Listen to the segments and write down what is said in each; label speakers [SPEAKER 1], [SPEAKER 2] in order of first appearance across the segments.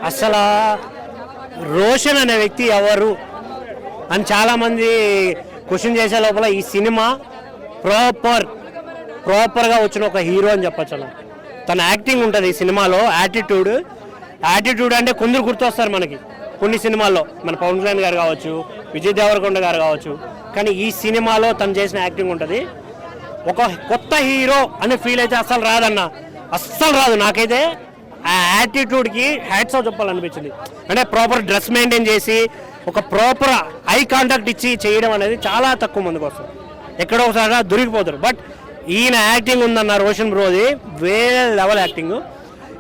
[SPEAKER 1] అసలు రోషన్ అనే వ్యక్తి ఎవరు అని చాలామంది క్వశ్చన్ చేసే లోపల ఈ సినిమా ప్రాపర్గా వచ్చిన ఒక హీరో అని చెప్పచ్చు. అలా తన యాక్టింగ్ ఉంటుంది ఈ సినిమాలో. యాటిట్యూడ్ అంటే కొందరు గుర్తొస్తారు మనకి కొన్ని సినిమాల్లో, మన పవన్ కళ్యాణ్ గారు కావచ్చు, విజయ్ దేవరకొండ గారు కావచ్చు. కానీ ఈ సినిమాలో తను చేసిన యాక్టింగ్ ఉంటుంది. ఒక కొత్త హీరో అనే ఫీల్ అయితే అస్సలు రాదన్న, అస్సలు రాదు. నాకైతే ఆ యాటిట్యూడ్కి హ్యాట్స్ ఆఫ్ చెప్పాలనిపించింది. అంటే ప్రాపర్ డ్రెస్ మెయింటైన్ చేసి ఒక ప్రాపర్ ఐ కాంటాక్ట్ ఇచ్చి చేయడం అనేది చాలా తక్కువ మందికి వస్తుంది, ఎక్కడో ఒకసారి దొరికిపోతారు. బట్ ఈయన యాక్టింగ్ ఉందన్న రోషన్ బ్రోది వేరే లెవెల్ యాక్టింగ్.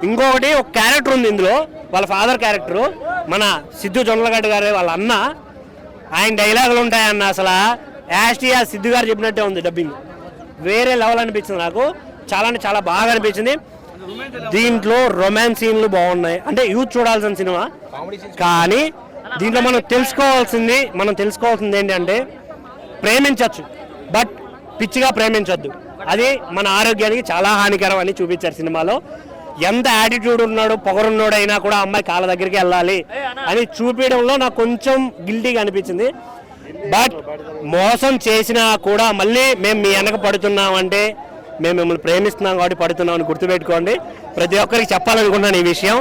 [SPEAKER 1] ఇంకొకటి ఒక క్యారెక్టర్ ఉంది ఇందులో, వాళ్ళ ఫాదర్ క్యారెక్టరు, మన సిద్ధు జొన్నలగడ్డ గారు వాళ్ళ అన్న. ఆయన డైలాగులు ఉంటాయన్న అసలు యాస్టియా సిద్ధు గారు చెప్పినట్టే ఉంది డబ్బింగ్. వేరే లెవెల్ అనిపించింది నాకు, చాలా అంటే చాలా బాగా అనిపించింది. దీంట్లో రొమాన్స్ సీన్లు బాగున్నాయి, అంటే యూత్ చూడాల్సిన సినిమా. కానీ దీంట్లో మనం తెలుసుకోవాల్సింది ఏంటంటే ప్రేమించవచ్చు, బట్ పిచ్చిగా ప్రేమించొద్దు. అది మన ఆరోగ్యానికి చాలా హానికరం అని చూపించారు సినిమాలో. ఎంత యాటిట్యూడ్ ఉన్నాడు, పొగరున్నాడు అయినా కూడా అమ్మాయి కాళ్ళ దగ్గరికి వెళ్ళాలి అని చూపించడంలో నాకు కొంచెం గిల్టీగా అనిపించింది. బట్ మోసం చేసినా కూడా మళ్ళీ మేము మీ వెనక పడుతున్నామంటే మేము మిమ్మల్ని ప్రేమిస్తున్నాం కాబట్టి పడుతున్నాం అని గుర్తుపెట్టుకోండి. ప్రతి ఒక్కరికి చెప్పాలనుకుంటున్నాను ఈ విషయం.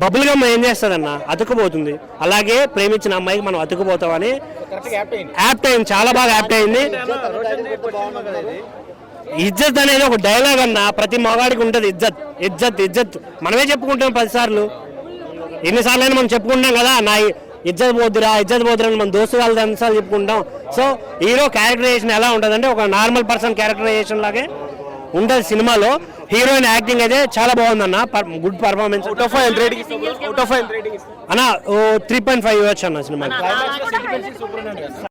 [SPEAKER 1] బబుల్ గమ్ ఏం చేస్తుందన్న, అతుకుపోతుంది. అలాగే ప్రేమించిన అమ్మాయికి మనం అతుకుపోతామని యాప్ట్ అయింది, చాలా బాగా యాప్ట్ అయింది. ఇజ్జత్ అనేది ఒక డైలాగ్ అన్న, ప్రతి మగాడికి ఉంటుంది. ఇజ్జత్ మనమే చెప్పుకుంటాం 10 సార్లు, ఎన్నిసార్లు అయినా మనం చెప్పుకుంటాం కదా, నా ఇజ్జత్ పోద్దురా అని మన దోస్తు వాళ్ళకి అన్నిసార్లు చెప్పుకుంటాం. సో హీరో క్యారెక్టరైజేషన్ ఎలా ఉంటుంది అంటే ఒక నార్మల్ పర్సన్ క్యారెక్టరైజేషన్ లాగే ఉంటుంది సినిమాలో. హీరోయిన్ యాక్టింగ్ అయితే చాలా బాగుందన్న, గుడ్ పర్ఫార్మెన్స్. అన్న 3.5 ఇవ్వచ్చు అన్న సినిమా.